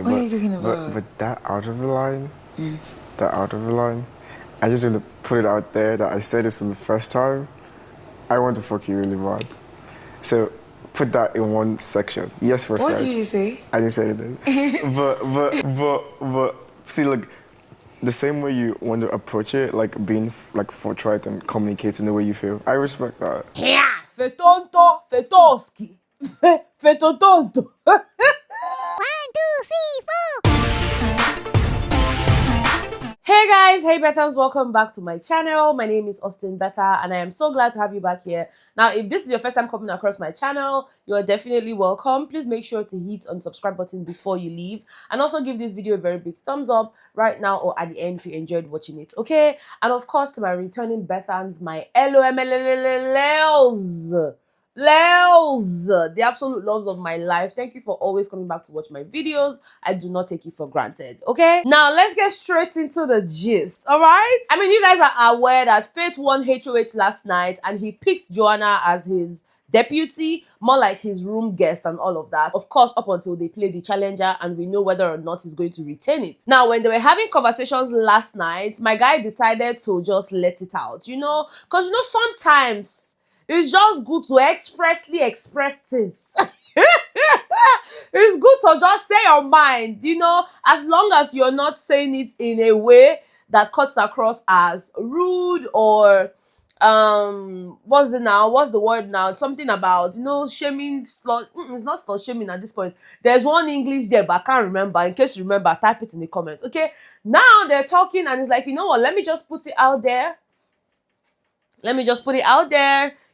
What are you talking about? But that out of the line, that out of the line, I just want to put it out there that I said this is the first time. I want to fuck you really bad. So put that in one section. Yes, for What friends. did you say? I didn't say anything. but see, like the same way you want to approach it, like being like forthright and communicating the way you feel. I respect that. Yeah, fe tonto, fe toski, fe tonto. 1, 2, 3, 4. Hey guys, hey Bethels, welcome back to my channel. My name is Austin Betha and I am so glad to have you back here. Now, if this is your first time coming across my channel, you are definitely welcome. Please make sure to hit on the subscribe button before you leave and also give this video a very big thumbs up right now or at the end if you enjoyed watching it, okay? And of course, to my returning Bethans, my LOLs, the absolute loves of my life. Thank you for always coming back to watch my videos. I do not take you for granted, okay? Now, let's get straight into the gist, all right? I mean, you guys are aware that Faith won HOH last night and he picked Joanna as his deputy, more like his room guest and all of that. Of course, up until they play the challenger and we know whether or not he's going to retain it. Now, when they were having conversations last night, my guy decided to just let it out, you know? Because, you know, sometimes it's just good to expressly express things. It's good to just say your mind, you know, as long as you're not saying it in a way that cuts across as rude or what's the word now? Something about, you know, shaming, it's not slut shaming at this point. There's one English there, but I can't remember. In case you remember, type it in the comments. Okay, now they're talking and it's like, you know what, let me just put it out there.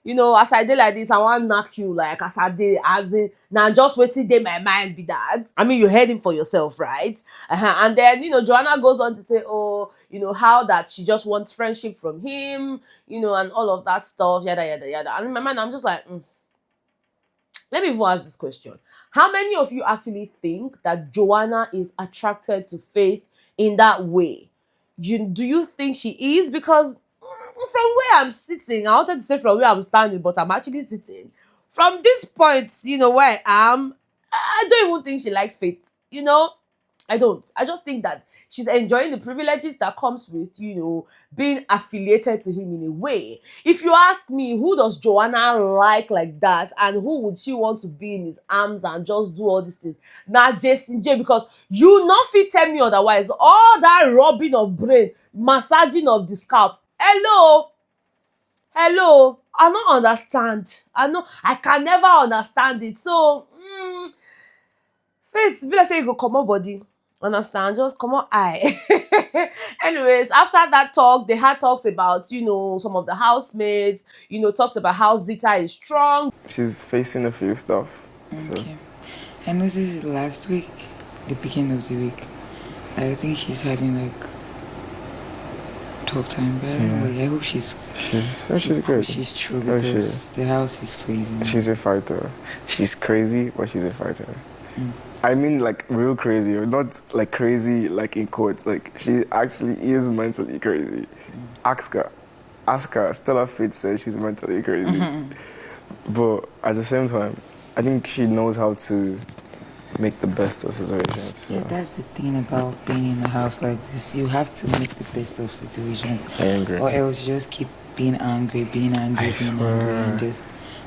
You know, as I did like this, I want to knock you like as I did, as in, now just waiting in my mind be that. I mean, you heard him for yourself, right? And then, you know, Joanna goes on to say, oh, you know, how that she just wants friendship from him, you know, and all of that stuff, yada, yada, yada. And in my mind, I'm just like, Let me even ask this question. How many of you actually think that Joanna is attracted to Faith in that way? Do you think she is? Because from where I'm sitting, I wanted to say from where I'm standing, but I'm actually sitting. From this point, you know, where I am, I don't even think she likes Faith. You know, I don't. I just think that she's enjoying the privileges that comes with, you know, being affiliated to him in a way. If you ask me, who does Joanna like that, and who would she want to be in his arms and just do all these things? Now, Jason J, because you not fit tell me otherwise. All that rubbing of brain, massaging of the scalp. Hello, I don't understand. I can never understand it. So, Faith, let's say you go come on body. Understand? Just come on eye. Anyways, after that talk, they had talks about, you know, some of the housemates, you know, talked about how Zita is strong. She's facing a few stuff. Okay. So. I noticed it last week, the beginning of the week. I think she's having like tough time, but I hope she's good. She's true because the house is crazy. Man. She's a fighter. She's crazy, but she's a fighter. I mean, like real crazy, or not like crazy, like in quotes. Like she actually is mentally crazy. Ask her. Stella Fitz says she's mentally crazy, but at the same time, I think she knows how to make the best of situations. Yeah, that's the thing about being in a house like this. You have to make the best of situations. I agree. Or else you just keep being angry,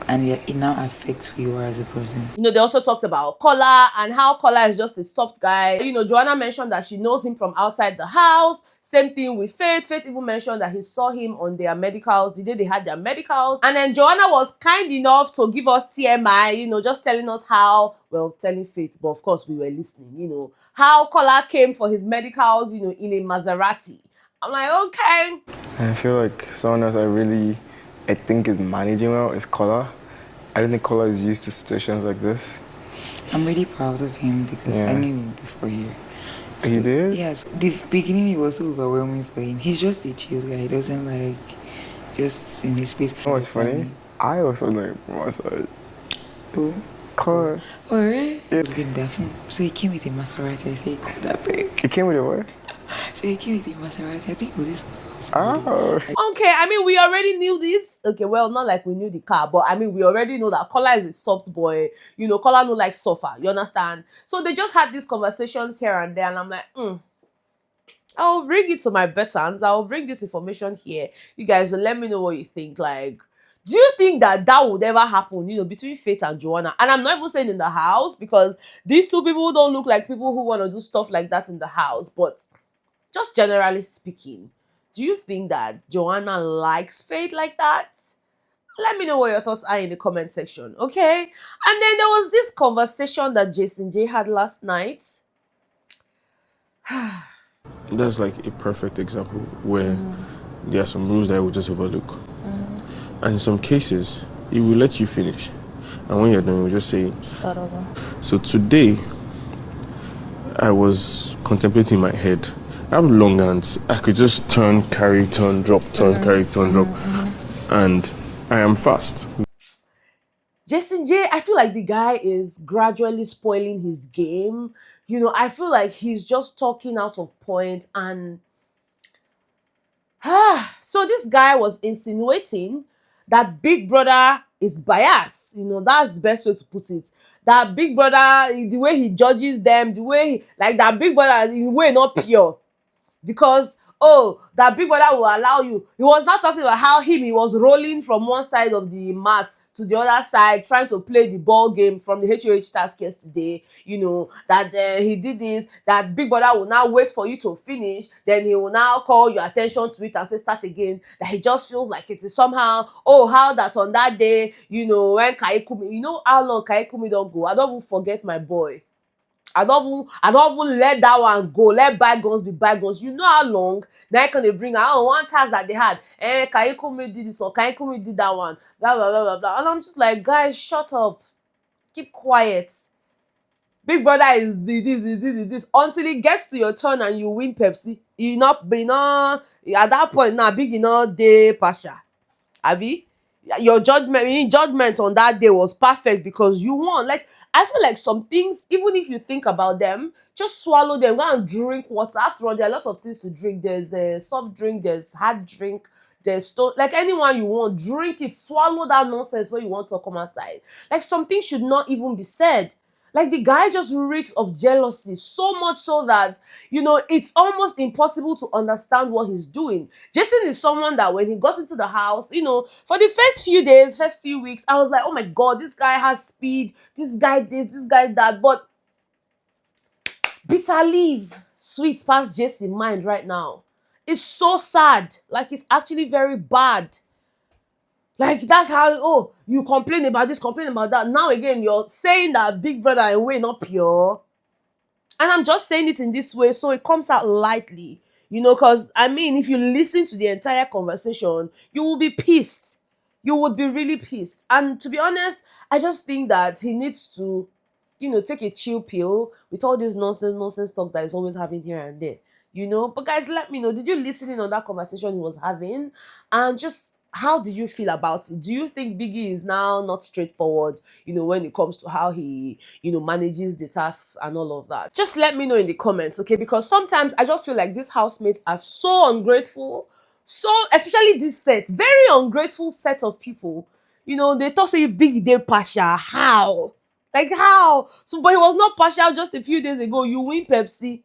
and it now affects who you are as a person. You know, they also talked about Kola and how Kola is just a soft guy. You know, Joanna mentioned that she knows him from outside the house. Same thing with Faith. Faith even mentioned that he saw him on their medicals, the day they had their medicals. And then Joanna was kind enough to give us TMI, you know, just telling us how, well, telling Faith, but of course we were listening, you know, how Kola came for his medicals, you know, in a Maserati. I'm like, okay. I feel like someone else I think is managing well is Kola. I don't think Kola is used to situations like this. I'm really proud of him because I knew him before here. So, you did? Yes. The beginning, it was so overwhelming for him. He's just a chill guy. He doesn't like just in his space. You know what's funny? I also know him from outside. Who? Kola. Oh, really? Yeah. So he came with a Maserati. I say he called that big. He came with a what? So he came with a Maserati. I think it was this one. Oh. Okay, I mean, we already knew this. Okay, well, not like we knew the car, but I mean, we already know that Kola is a soft boy. You know, Kola no like suffer. You understand? So they just had these conversations here and there, and I'm like, I'll bring it to my veterans. I'll bring this information here. You guys will let me know what you think. Like, do you think that would ever happen, you know, between Faith and Joanna? And I'm not even saying in the house, because these two people don't look like people who want to do stuff like that in the house. But just generally speaking, do you think that Joanna likes Faith like that? Let me know what your thoughts are in the comment section, okay? And then there was this conversation that Jason J had last night. That's like a perfect example where there are some rules that I will just overlook. And in some cases, it will let you finish. And when you're done, it will just say, Start over. so today, I was contemplating in my head. I have long hands. I could just turn, carry, turn, drop, turn, carry, turn, drop. And I am fast. Jason J, I feel like the guy is gradually spoiling his game. You know, I feel like he's just talking out of point. And so this guy was insinuating that Big Brother is biased. You know, that's the best way to put it. That Big Brother, the way he judges them, the way, like that Big Brother, the way not pure. Because, that Big Brother will allow you. He was not talking about how he was rolling from one side of the mat to the other side, trying to play the ball game from the HOH task yesterday. You know, that he did this, that Big Brother will now wait for you to finish, then he will now call your attention to it and say start again. That he just feels like it is somehow, how that on that day, you know, when Kaikumi, you know how long Kaikumi don't go. I don't even forget my boy. I don't even let that one go. Let bygones be bygones. You know how long now can they bring out one task that they had? Kaikumi did this or Kaikumi did that one. Blah blah blah blah blah. And I'm just like, guys, shut up. Keep quiet. Big Brother is this until it gets to your turn and you win Pepsi. You not be at that point now. Big day Pasha. Abi, your judgment on that day was perfect because you won. Like, I feel like some things, even if you think about them, just swallow them. Go and drink water. After all, there are a lot of things to drink. There's a soft drink, there's hard drink, there's like anyone you want, drink it, swallow that nonsense when you want to come outside. Like, something should not even be said. Like, the guy just reeks of jealousy, so much so that, you know, it's almost impossible to understand what he's doing. Jason is someone that when he got into the house, you know, for the first few days, first few weeks, I was like, oh my God, this guy has speed, this guy this guy that. But bitter leaf, sweet past Jason's mind right now. It's so sad. Like, it's actually very bad. Like, that's how, you complain about this, complain about that. Now again, you're saying that Big Brother in a way not pure. And I'm just saying it in this way so it comes out lightly. You know, because, I mean, if you listen to the entire conversation, you will be pissed. You would be really pissed. And to be honest, I just think that he needs to, you know, take a chill pill with all this nonsense talk that he's always having here and there. You know? But guys, let me know. Did you listen in on that conversation he was having? And just, how do you feel about it? Do you think Biggie is now not straightforward, you know, when it comes to how he, you know, manages the tasks and all of that? Just let me know in the comments, okay? Because sometimes I just feel like these housemates are so ungrateful. So, especially this set, very ungrateful set of people. You know, they talk say Biggie dey partial. How? Like, how? So, but he was not partial just a few days ago. You win Pepsi.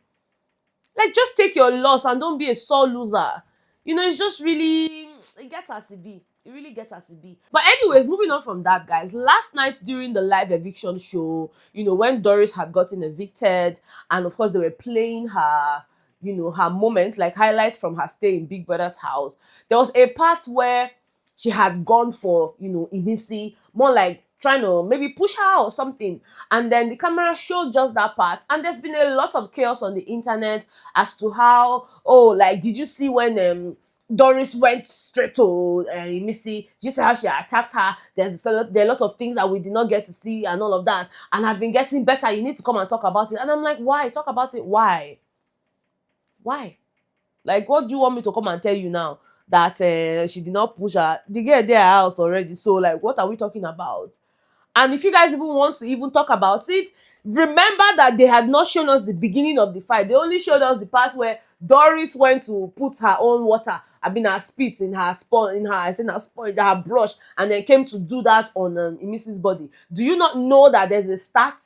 Like, just take your loss and don't be a sore loser. You know, it's just really, it gets as it be. It really gets as it be. But anyways, moving on from that, guys. Last night during the live eviction show, you know, when Doris had gotten evicted, and of course they were playing her, you know, her moments, like highlights from her stay in Big Brother's house, there was a part where she had gone for, you know, Imisi, more like trying to maybe push her or something. And then the camera showed just that part. And there's been a lot of chaos on the internet as to how, like, did you see when Doris went straight to Missy? Did you see how she attacked her? There are a lot of things that we did not get to see and all of that. And I've been getting better. You need to come and talk about it. And I'm like, why? Talk about it. Why? Why? Like, what do you want me to come and tell you now? That she did not push her? The girl at their house already. So, like, what are we talking about? And if you guys even want to even talk about it, Remember that they had not shown us the beginning of the fight. They only showed us the part where Doris went to put her own water, her spit in her her brush, and then came to do that on Mrs. body. Do you not know that there's a start?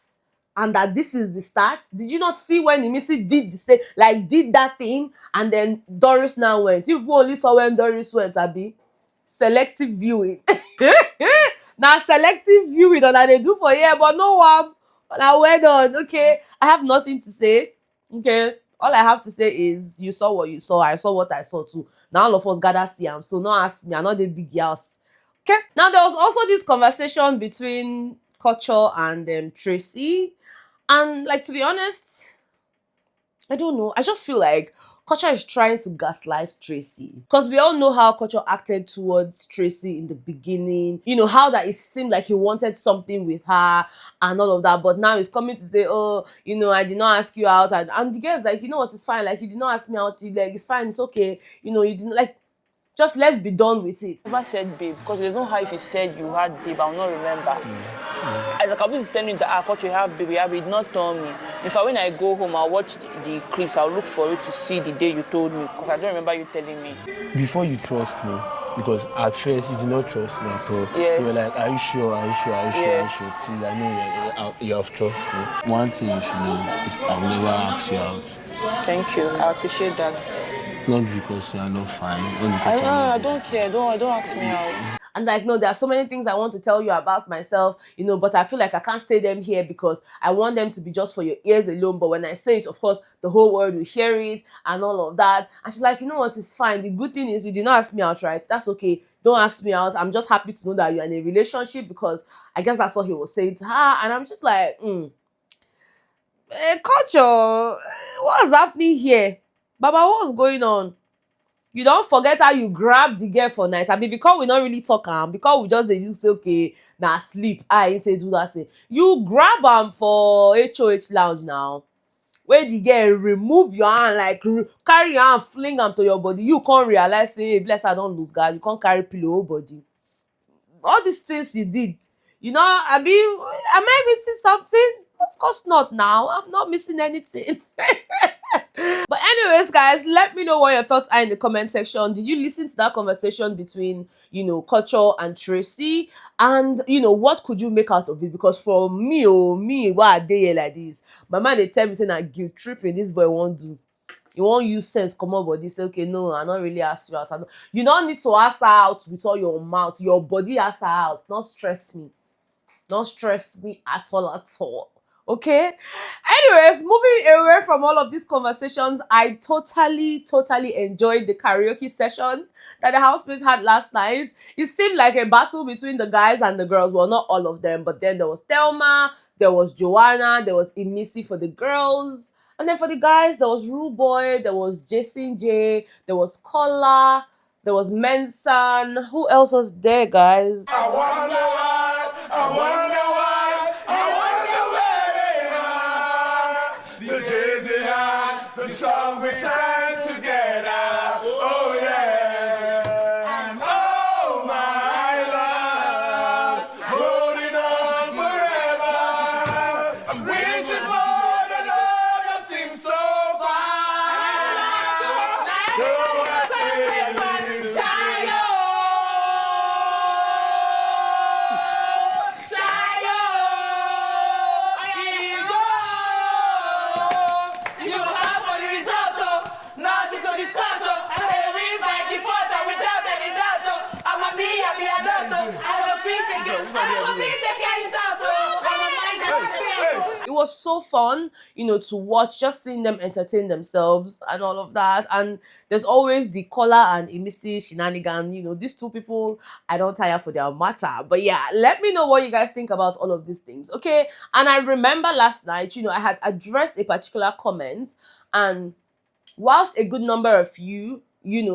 And that this is the start? Did you not see when Missy did the same, did that thing, and then Doris now went? You only saw when Doris went, Abi. Selective viewing. Now selective viewing that they do for here, but no one. Now well done. Okay, I have nothing to say. Okay, all I have to say is you saw what you saw. I saw what I saw too. Now all of us gather see am. So no ask me. I'm not the big girls. Okay. Now there was also this conversation between Kuture and Tracy. And to be honest, I don't know. I just feel like Kuture is trying to gaslight Tracy. Because we all know how Kuture acted towards Tracy in the beginning. You know, how that it seemed like he wanted something with her and all of that. But now he's coming to say, oh, I did not ask you out. And the girl's like, you know what, it's fine. You did not ask me out. It's fine. It's okay. You didn't just let's be done with it. I never said babe, because there's no how if you said you had babe, I will not remember. I'll be telling you that what you have baby, you did not tell me. In fact, when I go home, I'll watch the clips, I'll look for it to see the day you told me, because I don't remember you telling me. Before you trust me, because at first you did not trust me at all. Yes. You were like, are you sure? Are you sure? Are you sure? Yes. Are you sure? See, I know you have trust me. One thing you should know is I'll never ask you out. Thank you, I appreciate that. Not because you are not fine. Not because I don't care, don't ask me out. And no, there are so many things I want to tell you about myself, but I feel like I can't say them here because I want them to be just for your ears alone. But when I say it, of course, the whole world will hear it and all of that. And she's like, you know what, it's fine. The good thing is you did not ask me out, right? That's okay. Don't ask me out. I'm just happy to know that you're in a relationship, because I guess that's what he was saying to her. And I'm just like, Kuture, what's happening here? Baba, what's going on? You don't forget how you grabbed the girl for night. I mean, because we don't really talk because we just use say, okay, now sleep. I ain't do that thing. You grab for HOH lounge now. Where the girl remove your hand, carry your hand, fling them to your body. You can't realize, say, hey, bless her, don't lose God. You can't carry pillow body. All these things you did. Am I missing something? Of course not now. I'm not missing anything. But anyways, guys, let me know what your thoughts are in the comment section. Did you listen to that conversation between, Kuture and Tracy? And, what could you make out of it? Because for me, why are they here like this? My man, they tell me, saying, I'm guilt tripping, this boy won't do. You won't use sense, come on, body. Say, okay, no, I don't really ask you out. You don't need to ask her out with all your mouth. Your body ask her out. Don't stress me. Don't stress me at all. Okay? Anyways, moving away from all of these conversations, I totally enjoyed the karaoke session that the housemates had last night. It seemed like a battle between the guys and the girls. Well, not all of them, but then there was Thelma, there was Joanna, there was Emisi for the girls. And then for the guys, there was Rude Boy, there was Jason J, there was Kola, there was Mensan. Who else was there, guys? I wonder why, I wonder why, I wonder where they are. The Jay-Z and the song we sang together. Oh yeah. And oh my love, holding on forever. I'm wishing for the love that seems so far. So I say, it was so fun, to watch, just seeing them entertain themselves and all of that. And there's always the Kola and Emisi shenanigan. These two people, I don't tire for their matter. But yeah, let me know what you guys think about all of these things, okay? And I remember last night, I had addressed a particular comment, and whilst a good number of you,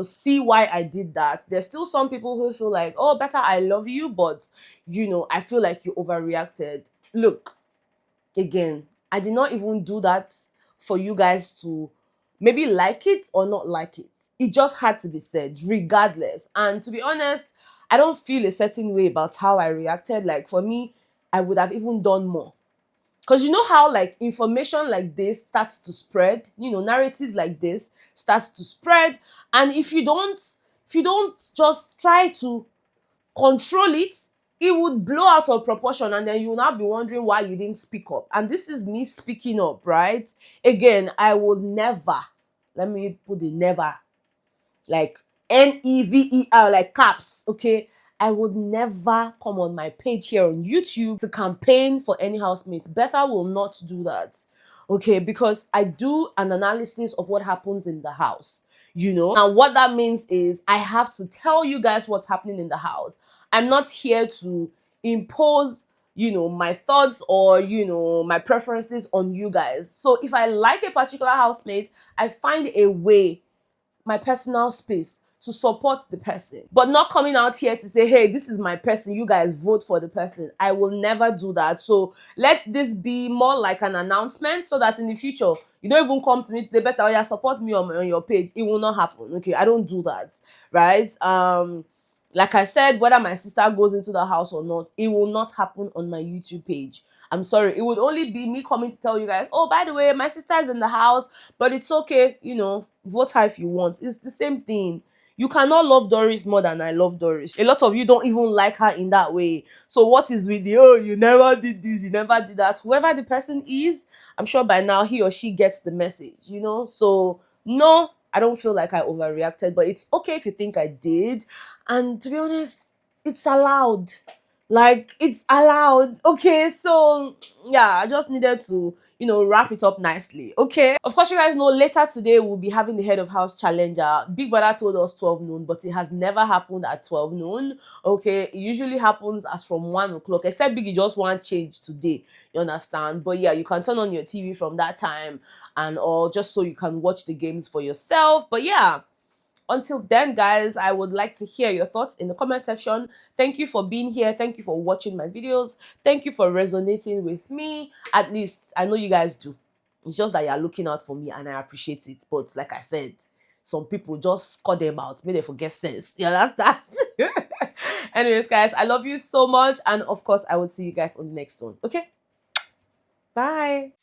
see why I did that, there's still some people who feel like, oh, better I love you, but, I feel like you overreacted. Look, again, I did not even do that for you guys to maybe like it or not like it. It just had to be said, regardless. And to be honest, I don't feel a certain way about how I reacted. Like, for me, I would have even done more. Because you know how like information like this starts to spread, narratives like this starts to spread, and if you don't just try to control it, it would blow out of proportion, and then you will now be wondering why you didn't speak up. And this is me speaking up, right? Again, I will never, let me put the never, like NEVER, like caps, okay? I would never come on my page here on YouTube to campaign for any housemate. Betha will not do that, okay? Because I do an analysis of what happens in the house, And what that means is I have to tell you guys what's happening in the house. I'm not here to impose, my thoughts or, my preferences on you guys. So if I like a particular housemate, I find a way, my personal space, to support the person, but not coming out here to say, hey, this is my person, you guys vote for the person. I will never do that. So let this be more like an announcement, so that in the future you don't even come to me to say, better, yeah, support me on your page. It will not happen. Okay, I don't do that, right? Like I said, whether my sister goes into the house or not, it will not happen on my YouTube page. I'm sorry. It would only be me coming to tell you guys, oh, by the way, my sister is in the house, but it's okay, vote her if you want. It's the same thing. You cannot love Doris more than I love Doris. A lot of you don't even like her in that way. So what is with the, oh, you never did this, you never did that? Whoever the person is, I'm sure by now he or she gets the message, So no, I don't feel like I overreacted, but it's okay if you think I did. And to be honest, it's allowed. Like, it's allowed. Okay, so yeah, I just needed to, wrap it up nicely. Okay. Of course, you guys know later today we'll be having the head of house challenger. Big Brother told us 12 noon, but it has never happened at 12 noon. Okay. It usually happens as from 1 o'clock, except Biggie just want change today. You understand? But yeah, you can turn on your TV from that time and all, just so you can watch the games for yourself. But yeah, until then, guys, I would like to hear your thoughts in the comment section. Thank you for being here. Thank you for watching my videos. Thank you for resonating with me. At least I know you guys do. It's just that you're looking out for me, and I appreciate it. But like I said, some people just call them out. May they forget sense. Yeah, that's that. Anyways, guys, I love you so much. And of course, I will see you guys on the next one. Okay? Bye.